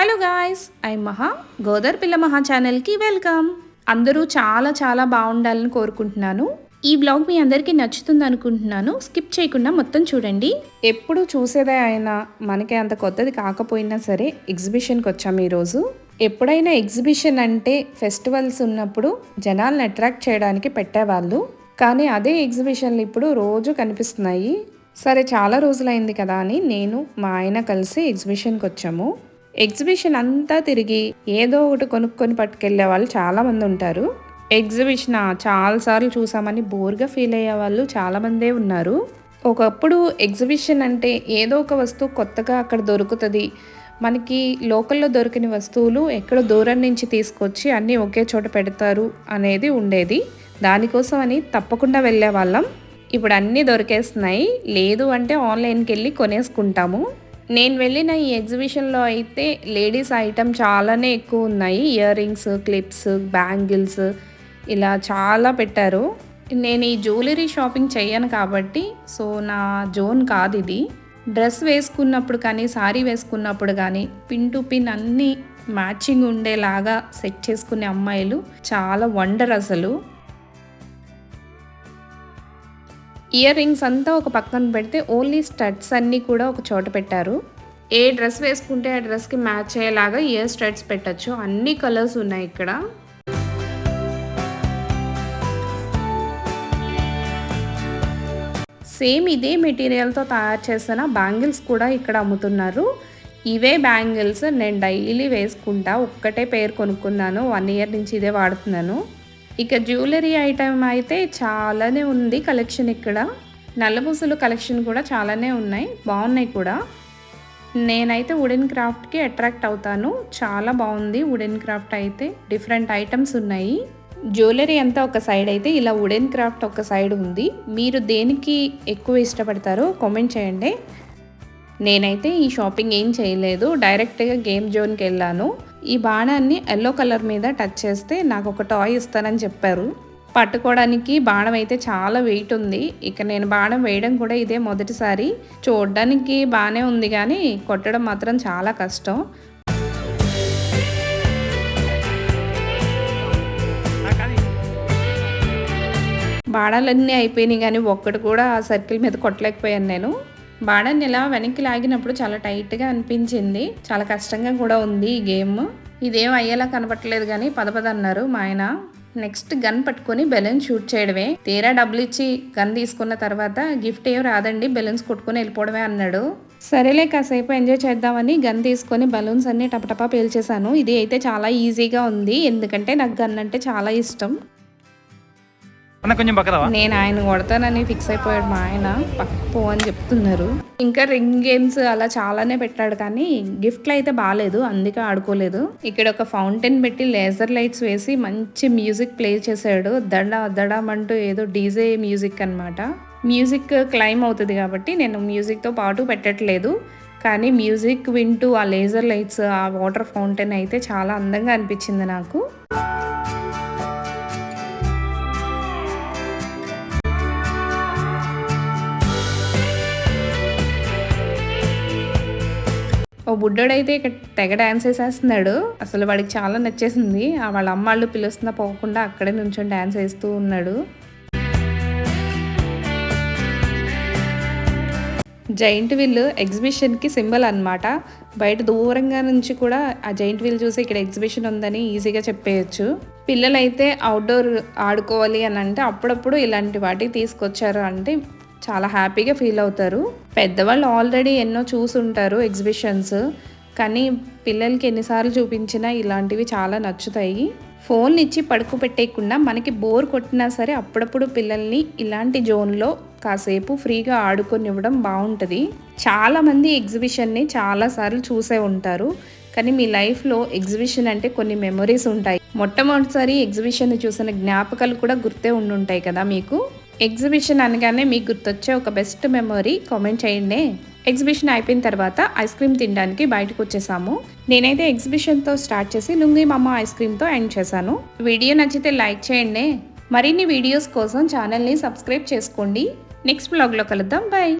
Hello guys, I మహా గోదర్ పిల్ల మహా ఛానల్కి వెల్కమ్. అందరూ చాలా చాలా బాగుండాలని కోరుకుంటున్నాను. ఈ బ్లాగ్ మీ అందరికీ నచ్చుతుంది అనుకుంటున్నాను. స్కిప్ చేయకుండా మొత్తం చూడండి. ఎప్పుడు చూసేదే అయినా మనకి అంత కొత్తది కాకపోయినా సరే ఎగ్జిబిషన్కి వచ్చాము ఈరోజు. ఎప్పుడైనా ఎగ్జిబిషన్ అంటే ఫెస్టివల్స్ ఉన్నప్పుడు జనాలను అట్రాక్ట్ చేయడానికి పెట్టేవాళ్ళు. కానీ అదే ఎగ్జిబిషన్లు ఇప్పుడు రోజు కనిపిస్తున్నాయి. సరే, చాలా రోజులైంది కదా అని నేను మా ఆయన కలిసి ఎగ్జిబిషన్కి వచ్చాము. ఎగ్జిబిషన్ అంతా తిరిగి ఏదో ఒకటి కొనుక్కొని పట్టుకెళ్లే వాళ్ళు చాలామంది ఉంటారు. ఎగ్జిబిషన్ చాలాసార్లు చూసామని బోర్గా ఫీల్ అయ్యే వాళ్ళు చాలామందే ఉన్నారు. ఒకప్పుడు ఎగ్జిబిషన్ అంటే ఏదో ఒక వస్తువు కొత్తగా అక్కడ దొరుకుతుంది, మనకి లోకల్లో దొరికిన వస్తువులు ఎక్కడో దూరం నుంచి తీసుకొచ్చి అన్నీ ఒకే చోట పెడతారు అనేది ఉండేది. దానికోసం అని తప్పకుండా వెళ్ళే వాళ్ళం. ఇప్పుడు అన్నీ దొరికేస్తున్నాయి. లేదు అంటే ఆన్లైన్కి వెళ్ళి కొనేసుకుంటాము. నేను వెళ్ళిన ఈ ఎగ్జిబిషన్లో అయితే లేడీస్ ఐటమ్ చాలానే ఎక్కువ ఉన్నాయి. ఇయర్ రింగ్స్, క్లిప్స్, బ్యాంగిల్స్ ఇలా చాలా పెట్టారు. నేను ఈ జ్యువెలరీ షాపింగ్ చేయను కాబట్టి సో నా జోన్ కాదు ఇది. డ్రెస్ వేసుకున్నప్పుడు కానీ సారీ వేసుకున్నప్పుడు కానీ పిన్ టు పిన్ అన్నీ మ్యాచింగ్ ఉండేలాగా సెట్ చేసుకునే అమ్మాయిలు చాలా వండర్ అసలు. ఇయర్ రింగ్స్ అంతా ఒక పక్కన పెడితే ఓన్లీ స్టడ్స్ అన్నీ కూడా ఒక చోట పెట్టారు. ఏ డ్రెస్ వేసుకుంటే ఆ డ్రెస్కి మ్యాచ్ అయ్యేలాగా ఇయర్ స్టడ్స్ పెట్టచ్చు. అన్ని కలర్స్ ఉన్నాయి ఇక్కడ. సేమ్ ఇదే మెటీరియల్తో తయారు చేసిన బ్యాంగిల్స్ కూడా ఇక్కడ అమ్ముతున్నారు. ఇవే బ్యాంగిల్స్ నేను డైలీ వేసుకుంటా. ఒక్కటే పేరు కొనుక్కున్నాను, 1 ఇయర్ నుంచి ఇదే వాడుతున్నాను. ఇక జ్యువెలరీ ఐటమ్ అయితే చాలానే ఉంది కలెక్షన్. ఇక్కడ నల్లపూసలు కలెక్షన్ కూడా చాలానే ఉన్నాయి, బాగున్నాయి కూడా. నేనైతే వుడెన్ క్రాఫ్ట్కి అట్రాక్ట్ అవుతాను. చాలా బాగుంది వుడెన్ క్రాఫ్ట్ అయితే. డిఫరెంట్ ఐటమ్స్ ఉన్నాయి. జ్యువెలరీ అంతా ఒక సైడ్ అయితే ఇలా వుడెన్ క్రాఫ్ట్ ఒక సైడ్ ఉంది. మీరు దేనికి ఎక్కువ ఇష్టపడతారో కామెంట్ చేయండి. నేనైతే ఈ షాపింగ్ ఏం చేయలేదు, డైరెక్ట్గా గేమ్ జోన్కి వెళ్ళాను. ఈ బాణాన్ని ఎల్లో కలర్ మీద టచ్ చేస్తే నాకు ఒక టాయ్ ఇస్తానని చెప్పారు. పట్టుకోవడానికి బాణం అయితే చాలా వెయిట్ ఉంది. ఇక నేను బాణం వేయడం కూడా ఇదే మొదటిసారి. చూడడానికి బాగానే ఉంది కానీ కొట్టడం మాత్రం చాలా కష్టం. బాణాలన్నీ అయిపోయినాయి కానీ ఒక్కటి కూడా ఆ సర్కిల్ మీద కొట్టలేకపోయాను నేను. బాణాన్ని ఇలా వెనక్కి లాగినప్పుడు చాలా టైట్గా అనిపించింది. చాలా కష్టంగా కూడా ఉంది ఈ గేమ్. ఇదేం అయ్యేలా కనపట్లేదు కానీ పద అన్నారు మా ఆయన. నెక్స్ట్ గన్ పట్టుకొని బెలూన్స్ షూట్ చేయడమే. తీరా డబ్బులు ఇచ్చి గన్ తీసుకున్న తర్వాత గిఫ్ట్ ఏం రాదండి, బెలూన్స్ కొట్టుకొని వెళ్ళిపోవడమే అన్నాడు. సరేలే కాసేపు ఎంజాయ్ చేద్దామని గన్ తీసుకొని బలూన్స్ అన్ని టపటపా పేల్చేశాను. ఇది అయితే చాలా ఈజీగా ఉంది, ఎందుకంటే నాకు గన్ అంటే చాలా ఇష్టం. నేను ఆయన కొడతానని ఫిక్స్ అయిపోయాడు మా ఆయన. పక్కకు పో అని చెప్తున్నారు. ఇంకా రింగ్ గేమ్స్ అలా చాలానే పెట్టాడు కానీ గిఫ్ట్లు అయితే బాగాలేదు, అందుకే ఆడుకోలేదు. ఇక్కడ ఒక ఫౌంటైన్ పెట్టి లేజర్ లైట్స్ వేసి మంచి మ్యూజిక్ ప్లే చేశాడు. దడమంటూ ఏదో డీజే మ్యూజిక్ అనమాట. మ్యూజిక్ క్లైమ్ అవుతుంది కాబట్టి నేను మ్యూజిక్తో పాటు పెట్టట్లేదు. కానీ మ్యూజిక్ వింటూ ఆ లేజర్ లైట్స్, ఆ వాటర్ ఫౌంటైన్ అయితే చాలా అందంగా అనిపించింది నాకు. ఓ బుడ్డోడైతే ఇక్కడ తెగ డ్యాన్స్ వేసేస్తున్నాడు. అసలు వాడికి చాలా నచ్చేసింది. వాళ్ళ అమ్మాళ్ళు పిలుస్తున్నా పోకుండా అక్కడే నుంచొని డ్యాన్స్ వేస్తూ ఉన్నాడు. జైంట్ వీల్ ఎగ్జిబిషన్కి సింబల్ అనమాట. బయట దూరంగా నుంచి కూడా ఆ జైంట్ వీల్ చూసి ఇక్కడ ఎగ్జిబిషన్ ఉందని ఈజీగా చెప్పేయచ్చు. పిల్లలైతే అవుట్డోర్ ఆడుకోవాలి అని అంటే అప్పుడప్పుడు ఇలాంటి వాటికి తీసుకొచ్చారు అంటే చాలా హ్యాపీగా ఫీల్ అవుతారు. పెద్దవాళ్ళు ఆల్రెడీ ఎన్నో చూసుంటారు ఎగ్జిబిషన్స్, కానీ పిల్లలకి ఎన్నిసార్లు చూపించినా ఇలాంటివి చాలా నచ్చుతాయి. ఫోన్ ఇచ్చి పడుకోబెట్టేయకుండా మనకి బోర్ కొట్టినా సరే అప్పుడప్పుడు పిల్లల్ని ఇలాంటి జోన్లో కాసేపు ఫ్రీగా ఆడుకొనివ్వడం బాగుంటుంది. చాలామంది ఎగ్జిబిషన్ని చాలాసార్లు చూసే ఉంటారు, కానీ మీ లైఫ్లో ఎగ్జిబిషన్ అంటే కొన్ని మెమొరీస్ ఉంటాయి. మొట్టమొదటిసారి ఎగ్జిబిషన్ చూసిన జ్ఞాపకాలు కూడా గుర్తే ఉండుంటాయి కదా మీకు. ఎగ్జిబిషన్ అనగానే మీకు గుర్తొచ్చే ఒక బెస్ట్ మెమొరీ కామెంట్ చేయండి. ఎగ్జిబిషన్ అయిపోయిన తర్వాత ఐస్ క్రీమ్ తినడానికి బయటకు వచ్చేసాము. నేనైతే ఎగ్జిబిషన్తో స్టార్ట్ చేసి లుంగి మామ ఐస్ క్రీమ్తో ఎండ్ చేశాను. వీడియో నచ్చితే లైక్ చేయండి. మరిన్ని వీడియోస్ కోసం ఛానల్ని సబ్స్క్రైబ్ చేసుకోండి. నెక్స్ట్ బ్లాగ్లో కలుద్దాం. బాయ్.